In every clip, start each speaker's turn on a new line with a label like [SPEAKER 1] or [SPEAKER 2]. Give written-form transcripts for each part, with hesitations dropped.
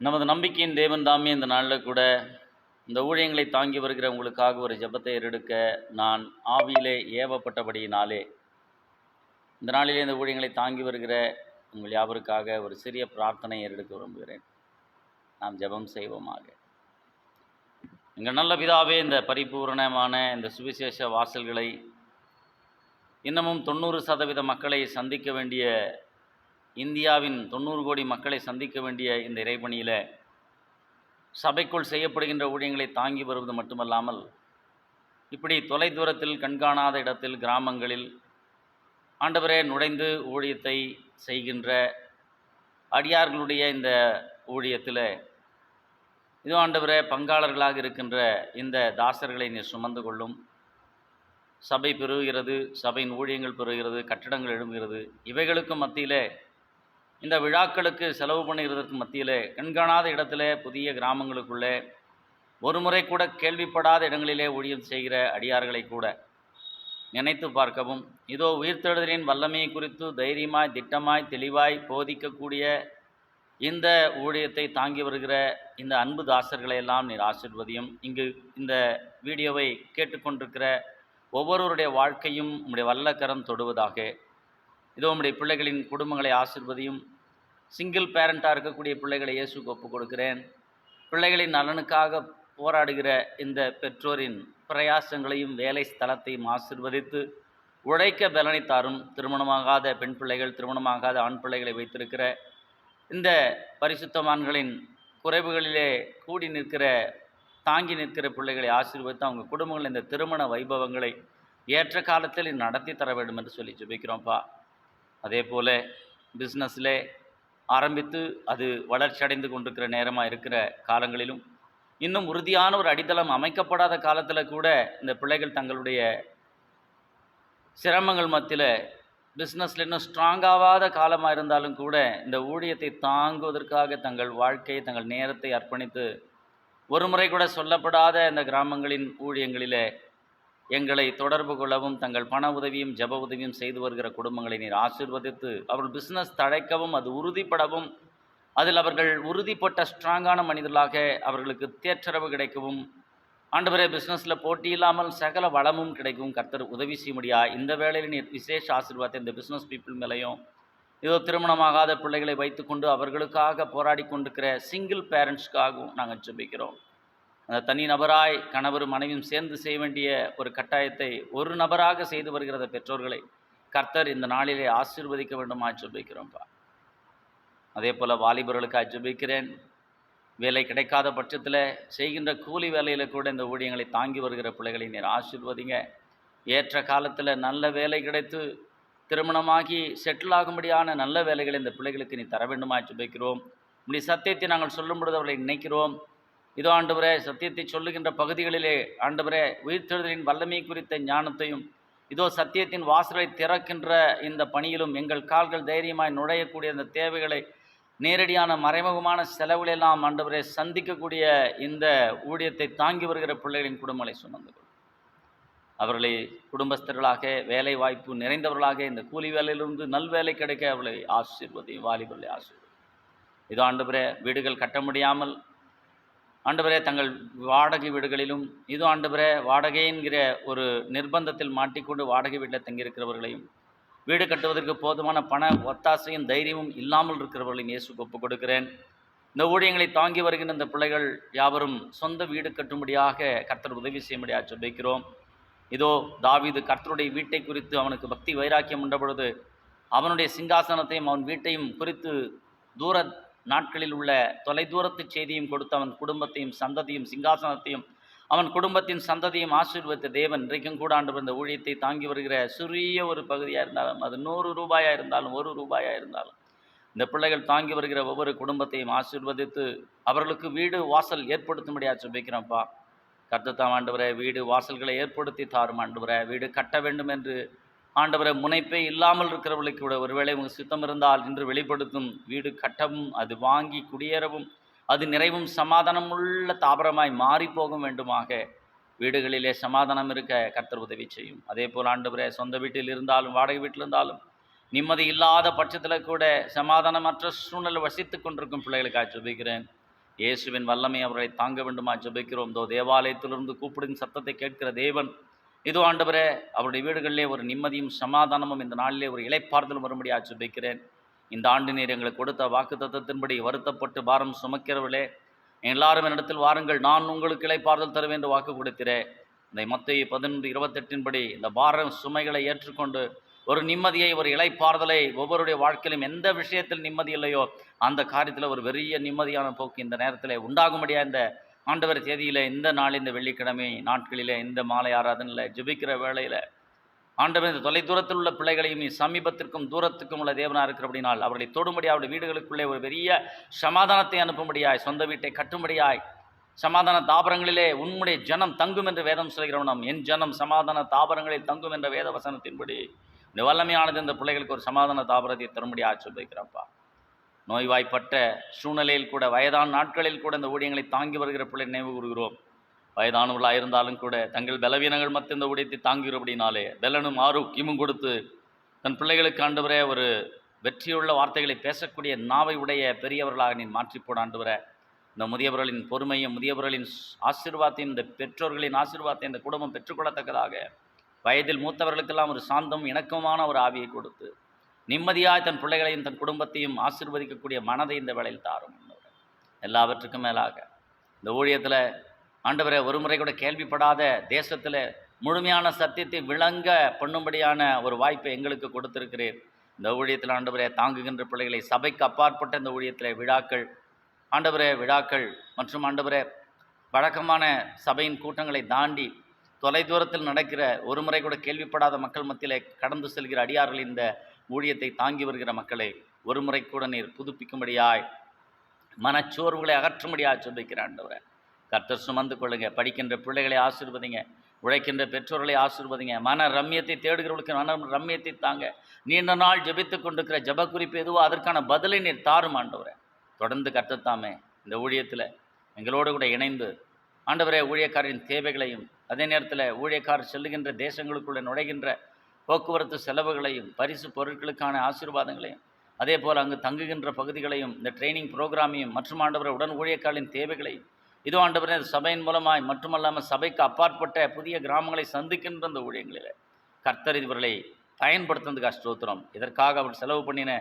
[SPEAKER 1] நமது நம்பிக்கையின் தேவன் தாமே இந்த நாளில் கூட இந்த ஊழியங்களை தாங்கி வருகிற உங்களுக்காக ஒரு ஜெபத்தை ஏறெடுக்க நான் ஆவியிலே ஏவப்பட்டபடியினாலே இந்த நாளிலே இந்த ஊழியங்களை தாங்கி வருகிற உங்கள் யாவருக்காக ஒரு சிறிய பிரார்த்தனை ஏறெடுக்க விரும்புகிறேன். நாம் ஜெபம் செய்வோமாக. எங்கள் நல்ல பிதாவே, இந்த பரிபூரணமான இந்த சுவிசேஷ வாசல்களை இன்னமும் 90% மக்களை சந்திக்க வேண்டிய, இந்தியாவின் 90 கோடி மக்களை சந்திக்க வேண்டிய இந்த இறைபணியில் சபைக்குள் செய்யப்படுகின்ற ஊழியங்களை தாங்கி வருவது மட்டுமல்லாமல், இப்படி தொலை தூரத்தில் கண்காணாத இடத்தில் கிராமங்களில் ஆண்டவரே நுழைந்து ஊழியத்தை செய்கின்ற அடியார்களுடைய இந்த ஊழியத்தில் இதோ ஆண்டவரே பங்காளர்களாக இருக்கின்ற இந்த தாசர்களை நீர் சுமந்து கொள்ளும். சபை பெருகிறது, சபையின் ஊழியங்கள் பெருகிறது, கட்டடங்கள் எழும்புகிறது. இவைகளுக்கு மத்தியில், இந்த விழாக்களுக்கு செலவு பண்ணுகிறதற்கு மத்தியில், கண்காணாத இடத்துல புதிய கிராமங்களுக்குள்ளே ஒரு முறை கூட கேள்விப்படாத இடங்களிலே ஊழியம் செய்கிற அடியார்களை கூட நினைத்து பார்க்கவும், இதோ உயிர்த்தெழுதலின் வல்லமையை குறித்து தைரியமாய் திட்டமாய் தெளிவாய் போதிக்கக்கூடிய இந்த ஊழியத்தை தாங்கி வருகிற இந்த அன்பு தாசர்களை எல்லாம் நீர் ஆசீர்வதியும். இங்கு இந்த வீடியோவை கேட்டுக்கொண்டிருக்கிற ஒவ்வொருவருடைய வாழ்க்கையும் உம்முடைய வல்லக்கரம் தொடுவதாக. இதோ உம்முடைய பிள்ளைகளின் குடும்பங்களை ஆசீர்வதியும். சிங்கிள் பேரண்ட்டாக இருக்கக்கூடிய பிள்ளைகளை இயேசுக்கு ஒப்புக் கொடுக்கிறேன். பிள்ளைகளின் நலனுக்காக போராடுகிற இந்த பெற்றோரின் பிரயாசங்களையும் வேலை ஸ்தலத்தையும் ஆசீர்வதித்து உழைக்க பலனை தாரும். திருமணமாகாத பெண் பிள்ளைகள், திருமணமாகாத ஆண் பிள்ளைகளை வைத்திருக்கிற இந்த பரிசுத்தவான்களின் குறைவுகளிலே கூடி நிற்கிற, தாங்கி நிற்கிற பிள்ளைகளை ஆசீர்வதித்து அவங்க குடும்பங்கள் இந்த திருமண வைபவங்களை ஏற்ற காலத்தில் நடத்தி தர வேண்டும் என்று சொல்லி ஜெபிக்கிறோம்ப்பா. அதே போல் பிஸ்னஸில் ஆரம்பித்து அது வளர்ச்சி அடைந்து கொண்டிருக்கிற நேரமாக இருக்கிற காலங்களிலும், இன்னும் உறுதியான ஒரு அடித்தளம் அமைக்கப்படாத காலத்தில் கூட இந்த பிள்ளைகள் தங்களுடைய சிரமங்கள் மத்தியில் பிஸ்னஸில் இன்னும் ஸ்ட்ராங்காகாத காலமாக இருந்தாலும் கூட இந்த ஊழியத்தை தாங்குவதற்காக தங்கள் வாழ்க்கையை, தங்கள் நேரத்தை அர்ப்பணித்து ஒரு முறை கூட சொல்லப்படாத இந்த கிராமங்களின் ஊழியங்களில் எங்களை தொடர்பு கொள்ளவும், தங்கள் பண உதவியும் ஜெப உதவியும் செய்து வருகிற குடும்பங்களை நீர் ஆசீர்வதித்து அவர்கள் பிஸ்னஸ் தழைக்கவும், அது உறுதிப்படவும், அதில் அவர்கள் உறுதிப்பட்ட ஸ்ட்ராங்கான மனிதர்களாக அவர்களுக்கு தேற்றரவு கிடைக்கவும், ஆண்டவரே பிஸ்னஸில் போட்டி இல்லாமல் சகல வளமும் கிடைக்கும் கர்த்தர் உதவி செய்ய முடியா. இந்த வேளையில் நீர் விசேஷ ஆசீர்வாதத்தை இந்த பிஸ்னஸ் பீப்புள் மேலேயும், இதோ திருமணமாகாத பிள்ளைகளை வைத்துக்கொண்டு அவர்களுக்காக போராடி கொண்டிருக்கிற சிங்கிள் பேரண்ட்ஸ்க்காகவும் நாங்கள் ஜெபிக்கிறோம். அந்த தனி நபராய் கணவர் மனைவியும் சேர்ந்து செய்ய வேண்டிய ஒரு கட்டாயத்தை ஒரு நபராக செய்து வருகிறத பெற்றோர்களை கர்த்தர் இந்த நாளிலே ஆசீர்வதிக்க வேண்டுமா ஜெபிக்கிறோம்ப்பா. அதே போல் வாலிபர்களுக்காக ஜெபிக்கிறேன். வேலை கிடைக்காத பட்சத்தில் செய்கின்ற கூலி வேலையில் கூட இந்த ஊழியங்களை தாங்கி வருகிற பிள்ளைகளை நீர் ஆசீர்வதிங்க. ஏற்ற காலத்தில் நல்ல வேலை கிடைத்து திருமணமாகி செட்டில் ஆகும்படியான நல்ல வேலைகளை இந்த பிள்ளைகளுக்கு நீ தர வேண்டுமா ஜெபிக்கிறோம். இப்படி சத்தியத்தை நாங்கள் சொல்லும் பொழுது அவர்களை நினைக்கிறோம். இதோ ஆண்டவரே, சத்தியத்தை சொல்லுகின்ற பகுதிகளிலே ஆண்டவரே உயிர்த்தெழுதலின் வல்லமை குறித்த ஞானத்தையும், இதோ சத்தியத்தின் வாசலை திறக்கின்ற இந்த பணியிலும் எங்கள் கால்கள் தைரியமாய் நுழையக்கூடிய அந்த தேவைகளை, நேரடியான மறைமுகமான செலவுகளெல்லாம் ஆண்டவரே சந்திக்கக்கூடிய இந்த ஊழியத்தை தாங்கி வருகிற பிள்ளைகளின் குடும்பங்களை சுமந்து கொள்ளும். அவர்களை குடும்பஸ்தர்களாக, வேலை வாய்ப்பு நிறைந்தவர்களாக, இந்த கூலி வேலையிலிருந்து நல்வேலை கிடைக்க அவர்களை ஆசீர்வதியும், வாலிபர்களை ஆசீர்வதியும். இதோ ஆண்டவரே, வீடுகள் கட்ட முடியாமல் ஆண்டவரே தங்கள் வாடகை வீடுகளிலும், இதோ ஆண்டவரே வாடகை என்கிற ஒரு நிர்பந்தத்தில் மாட்டிக்கொண்டு வாடகை வீட்டில் தங்கியிருக்கிறவர்களையும், வீடு கட்டுவதற்கு போதுமான பண ஒத்தாசையும் தைரியமும் இல்லாமல் இருக்கிறவர்களையும் இயேசுக்கு ஒப்புக் கொடுக்கிறேன். இந்த ஊழியங்களை தாங்கி வருகின்ற இந்த பிள்ளைகள் யாவரும் சொந்த வீடு கட்டும்படியாக கர்த்தர் உதவி செய்யும்படியாக ஜெபிக்கிறோம். இதோ தாவீது கர்த்தருடைய வீட்டை குறித்து அவனுக்கு பக்தி வைராக்கியம் உண்ட பொழுது அவனுடைய சிங்காசனத்தையும் அவன் வீட்டையும் குறித்து தூர நாட்களில் உள்ள தொலைதூரத்து செய்தியும் கொடுத்து அவன் குடும்பத்தையும் சந்ததியும் சிங்காசனத்தையும் அவன் குடும்பத்தின் சந்ததியும் ஆசீர்வதித்த தேவன் இன்றைக்கும் கூட ஆண்டவர் இந்த ஊழியத்தை தாங்கி வருகிற சிறிய ஒரு பகுதியாக இருந்தாலும், அது 100 ரூபாயாக இருந்தாலும் 1 ரூபாயாக இருந்தாலும், இந்த பிள்ளைகள் தாங்கி வருகிற ஒவ்வொரு குடும்பத்தையும் ஆசீர்வதித்து அவர்களுக்கு வீடு வாசல் ஏற்படுத்தும்படியாக ஜெபிக்கிறோம்ப்பா. கர்த்தர் ஆண்டவரே வீடு வாசல்களை ஏற்படுத்தி தாரும் ஆண்டவரே. வீடு கட்ட வேண்டும் என்று ஆண்டவரே முனைப்பே இல்லாமல் இருக்கிறவர்களுக்கு கூட ஒருவேளை உங்கள் சித்தம் இருந்தால் இன்று வெளிப்படுத்தும். வீடு கட்டவும், அது வாங்கி குடியேறவும், அது நிறைவும் சமாதானம் உள்ள தாபரமாய் மாறி போகும் வேண்டுமாக. வீடுகளிலே சமாதானம் இருக்க கர்த்தர் உதவி செய்யும். அதே போல் ஆண்டவரே சொந்த வீட்டில் இருந்தாலும் வாடகை வீட்டில் இருந்தாலும் நிம்மதி இல்லாத பட்சத்தில் கூட சமாதானமற்ற சூழ்நிலை வசித்து கொண்டிருக்கும் பிள்ளைகளுக்காக ஜெபிக்கிறேன். இயேசுவின் வல்லமை அவர்களை தாங்க வேண்டுமா ஜெபிக்கிறோம். இதோ தேவாலயத்திலிருந்து கூப்பிடும் சத்தத்தை கேட்கிற தேவன், இதோ ஆண்டவரே, அவருடைய வீடுகளிலே ஒரு நிம்மதியும் சமாதானமும் இந்த நாளிலே ஒரு இளைப்பாறுதலும் வரும்படியா ஜெபிக்கிறேன். இந்த ஆண்டு நீர் எங்களுக்கு கொடுத்த வாக்கு தத்தத்தின்படி வருத்தப்பட்டு பாரம் சுமக்கிறவர்களே, எல்லாரும் என்னிடத்தில் வாருங்கள், நான் உங்களுக்கு இளைப்பாறுதல் தருவேன் என்று வாக்கு கொடுக்கிறேன். இந்த மத்தேயு 11:28 இந்த பாரம் சுமைகளை ஏற்றுக்கொண்டு ஒரு நிம்மதியை, ஒரு இளைப்பாறுதலை, ஒவ்வொருடைய வாழ்க்கையிலும் எந்த விஷயத்தில் நிம்மதி இல்லையோ அந்த காரியத்தில் ஒரு பெரிய நிம்மதியான போக்கு இந்த நேரத்தில் உண்டாகும்படியா இந்த ஆண்டவர் தேதியில், இந்த நாள், இந்த வெள்ளிக்கிழமை நாட்களில், இந்த மாலை ஆராதனையில் ஜெபிக்கிற வேளையில் ஆண்டவர் இந்த தொலைதூரத்தில் உள்ள பிள்ளைகளையும் சமீபத்திற்கும் தூரத்துக்கும் உள்ள தேவனாக இருக்கிறபடினால் அவர்களை தொடும்படியாக அவருடைய வீடுகளுக்குள்ளே ஒரு பெரிய சமாதானத்தை அனுப்பும்படியாய், சொந்த வீட்டை கட்டும்படியாய், சமாதான தாபரங்களிலே உன்னுடைய ஜனம் தங்கும் என்று வேதம் சொல்கிறவனும், என் ஜனம் சமாதான தாபரங்களில் தங்கும் என்ற வேத வசனத்தின்படி இந்த வல்லமையானது இந்த பிள்ளைகளுக்கு ஒரு சமாதான தாபரத்தை தரும்படியாக சொல்லிக்கிறப்பா. நோய்வாய்ப்பட்ட சூழ்நிலையில் கூட, வயதான நாட்களில் கூட இந்த ஊழியங்களை தாங்கி வருகிற பிள்ளை நினைவு கூறுகிறோம். வயதானவர்களாக இருந்தாலும் கூட தங்கள் பலவீனங்கள் மற்ற இந்த ஊழியத்தை தாங்குகிறபடினாலே பலனும் ஆரோக்கியமும் கொடுத்து தன் பிள்ளைகளுக்கு ஆண்டவரே ஒரு வெற்றியுள்ள வார்த்தைகளை பேசக்கூடிய நாவை உடைய பெரியவர்களாக நீ மாற்றி போட ஆண்டவரே. இந்த முதியவர்களின் பொறுமையும் முதியவர்களின் ஆசீர்வாதத்தையும், இந்த பெற்றோர்களின் ஆசீர்வாதத்தை இந்த குடும்பம் பெற்றுக்கொள்ளத்தக்கதாக வயதில் மூத்தவர்களுக்கெல்லாம் ஒரு சாந்தம் இணக்கமான ஒரு ஆவியை கொடுத்து நிம்மதியாய் தன் பிள்ளைகளையும் தன் குடும்பத்தையும் ஆசீர்வதிக்கக்கூடிய மனதை இந்த வேளையில் தாரும். எல்லாவற்றுக்கும் மேலாக இந்த ஊழியத்தில் ஆண்டவரை ஒரு முறை கூட கேள்விப்படாத தேசத்தில் முழுமையான சத்தியத்தை விளங்க பண்ணும்படியான ஒரு வாய்ப்பை எங்களுக்கு கொடுத்திருக்கிறேன். இந்த ஊழியத்தில் ஆண்டவரை தாங்குகின்ற பிள்ளைகளை, சபைக்கு அப்பாற்பட்ட இந்த ஊழியத்தில் விழாக்கள், ஆண்டவரே விழாக்கள் மற்றும் ஆண்டவரே வழக்கமான சபையின் கூட்டங்களை தாண்டி தொலைதூரத்தில் நடக்கிற ஒரு முறை கூட கேள்விப்படாத மக்கள் மத்தியிலே கடந்து செல்கிற அடியார்கள் இந்த ஊழியத்தை தாங்கி வருகிற மக்களை ஒரு முறை கூட நீர் புதுப்பிக்கும்படியாய், மனச்சோர்வுகளை அகற்றும்படியாய் சொல்லிக்கிற ஆண்டவரே. கர்த்தர் சுமந்து கொள்ளுங்க. படிக்கின்ற பிள்ளைகளை ஆசீர்வதிங்க, உழைக்கின்ற பெற்றோர்களை ஆசீர்வதிங்க. மன ரம்யத்தை தேடுகிறவர்களுக்கு மன ரம்யத்தை தாங்க. நீண்ட நாள் ஜெபித்து கொண்டிருக்கிற ஜெப குறிப்பு எதுவோ அதற்கான பதிலை நீர் தாரும் ஆண்டவரே. தொடர்ந்து கர்த்தத்தாமே இந்த ஊழியத்தில் எங்களோடு கூட இணைந்து ஆண்டவரே ஊழியக்காரரின் தேவைகளையும், அதே நேரத்தில் ஊழியக்காரர் செல்லுகின்ற தேசங்களுக்குள்ளே நுழைகின்ற போக்குவரத்து செலவுகளையும், பரிசு பொருட்களுக்கான ஆசீர்வாதங்களையும், அதே போல் அங்கு தங்குகின்ற பகுதிகளையும், இந்த ட்ரைனிங் ப்ரோக்ராமையும் மற்றும் ஆண்டவரை உடன் ஊழியக்காரரின் தேவைகளையும், இதோ ஆண்டவரே சபையின் மூலமாய் மட்டுமல்லாமல் சபைக்கு அப்பாற்பட்ட புதிய கிராமங்களை சந்திக்கின்ற இந்த ஊழியங்களில் கர்த்தர் இவர்களை பயன்படுத்துறதுக்காக ஸ்தோத்திரம். இதற்காக அவர் செலவு பண்ணின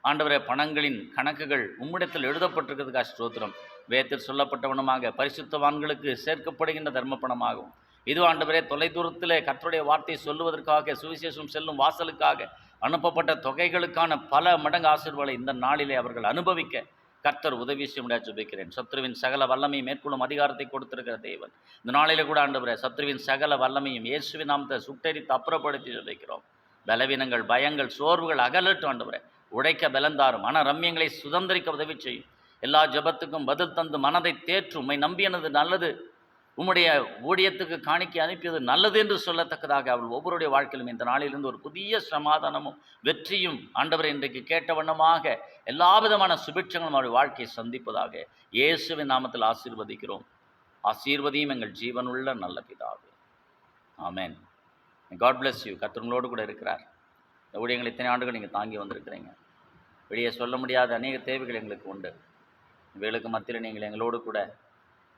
[SPEAKER 1] ஆண்டவரே பணங்களின் கணக்குகள் உம்மிடத்தில் எழுதப்பட்டிருக்கிறதுக்காக ஸ்தோத்திரம். வேதத்தில் சொல்லப்பட்டவனமாக பரிசுத்தவான்களுக்கு சேர்க்கப்படுகின்ற தர்ம பணமாகும். இது ஆண்டவரே தொலைதூரத்திலே கர்த்தருடைய வார்த்தையை சொல்லுவதற்காக சுவிசேஷம் செல்லும் வாசலுக்காக அனுப்பப்பட்ட தொகைகளுக்கான பல மடங்கு ஆசீர்வாதங்களை இந்த நாளிலே அவர்கள் அனுபவிக்க கர்த்தர் உதவி செய்ய முடியாது ஜெபிக்கிறேன். சத்ருவின் சகல வல்லமையை மேற்கொள்ளும் அதிகாரத்தை கொடுத்திருக்கிற தேவன் இந்த நாளிலே கூட ஆண்டவரே சத்ருவின் சகல வல்லமையும் இயேசுவின் நாமத்தை சுட்டெரித்து அப்புறப்படுத்தி ஜெபிக்கிறோம். பலவீனங்கள், பயங்கள், சோர்வுகள் அகலட்டும் ஆண்டவரே. உடைக்க பலந்தாரும், மன ரம்யங்களை சுதந்திரிக்க உதவி செய்யும். எல்லா ஜெபத்துக்கும் பதில் தந்து மனதை தேற்றும். உம்மை நம்பியனது நல்லது, உம்முடைய ஊழியத்துக்கு காணிக்கை அனுப்பியது நல்லது என்று சொல்லத்தக்கதாக அவள் ஒவ்வொருடைய வாழ்க்கையிலும் இந்த நாளிலிருந்து ஒரு புதிய சமாதானமும் வெற்றியும் ஆண்டவரை இன்றைக்கு கேட்ட வண்ணமாக எல்லா விதமான சுபிட்சங்களும் அவருடைய வாழ்க்கையை சந்திப்பதாக இயேசுவின் நாமத்தில் ஆசீர்வதிக்கிறோம். ஆசீர்வதியும் எங்கள் ஜீவனுள்ள நல்ல பிதாவே. ஆமென். God bless you. கர்த்தர் உங்களோடு கூட இருக்கிறார். இந்த ஊழியங்கள் இத்தனை ஆண்டுகள் நீங்கள் தாங்கி வந்திருக்கிறீங்க. வெளியே சொல்ல முடியாத அநேக தேவைகள் எங்களுக்கு உண்டு. இவைகளுக்கு மத்தியில் நீங்கள் எங்களோடு கூட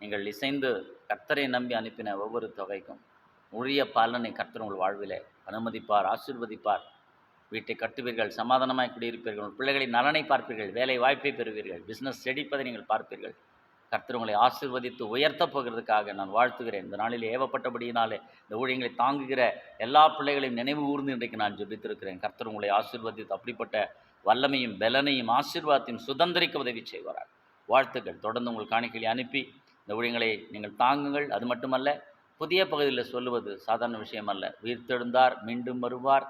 [SPEAKER 1] நீங்கள் இசைந்து கர்த்தரை நம்பி அனுப்பின ஒவ்வொரு தொகைக்கும் உரிய பலனை கர்த்தர் உங்கள் வாழ்விலே அனுமதிப்பார், ஆசீர்வதிப்பார். வீட்டை கட்டுவீர்கள், சமாதானமாய் குடியிருப்பீர்கள், பிள்ளைகளின் நலனை பார்ப்பீர்கள், வேலை வாய்ப்பை பெறுவீர்கள், பிஸ்னஸ் செழிப்பதை நீங்கள் பார்ப்பீர்கள். கர்த்தர் உங்களை ஆசீர்வதித்து உயர்த்தப் போகிறதுக்காக நான் வாழ்த்துகிறேன். இந்த நாளில் ஏவப்பட்டபடியினாலே இந்த ஊழியங்களை தாங்குகிற எல்லா பிள்ளைகளையும் நினைவு கூர்ந்து இன்றைக்கு நான் ஜெபித்திருக்கிறேன். கர்த்தர் உங்களை ஆசீர்வதித்து அப்படிப்பட்ட வல்லமையும் பலனையும் ஆசீர்வாதத்தையும் சுதந்திரிக்க உதவி செய்வார்கள். வாழ்த்துக்கள். தொடர்ந்து உங்கள் காணிக்கையை அனுப்பி இந்த ஊழியங்களை நீங்கள் தாங்குங்கள். அது மட்டுமல்ல, புதிய பகுதியில் சொல்லுவது சாதாரண விஷயம் அல்ல. உயிர்த்தெழுந்தார், மீண்டும் வருவார்,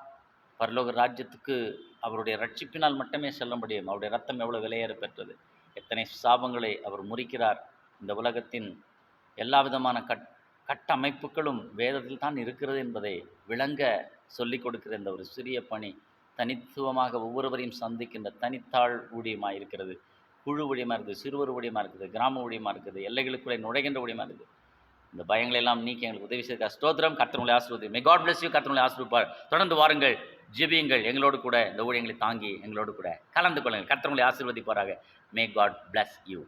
[SPEAKER 1] பரலோக ராஜ்யத்துக்கு அவருடைய ரட்சிப்பினால் மட்டுமே செல்ல முடியும். அவருடைய ரத்தம் எவ்வளோ விலையேற பெற்றது, எத்தனை சாபங்களை அவர் முறிக்கிறார். இந்த உலகத்தின் எல்லா விதமான கட்டமைப்புகளும் வேதத்தில் தான் இருக்கிறது என்பதை விளங்க சொல்லிக் கொடுக்கிற இந்த ஒரு சிறிய பணி தனித்துவமாக ஒவ்வொருவரையும் சந்திக்கின்ற தனித்தாள் ஊழியமாக இருக்கிறது. குழு ஊழியமாக இருக்குது, சிறுவர் ஊழியமாக இருக்குது, கிராம ஊழியமாக இருக்குது, எல்லைகளுக்குள்ளே நுழைகின்ற ஊழியமாக இருக்குது. இந்த பயங்களை எல்லாம் நீக்கி எங்களுக்கு உதவி செய்த ஸ்தோத்திரம். கர்த்தர் உங்களை ஆசீர்வதி. May God bless you. கர்த்தர் உங்களை ஆசீர்வதிப்பார். தொடர்ந்து வாருங்கள், ஜெபியுங்கள், எங்களோடு கூட இந்த ஊழியங்களை தாங்கி எங்களோடு கூட கலந்து கொள்ளுங்கள். கர்த்தர் உங்களை ஆசீர்வதிப்பாராக. May God bless you.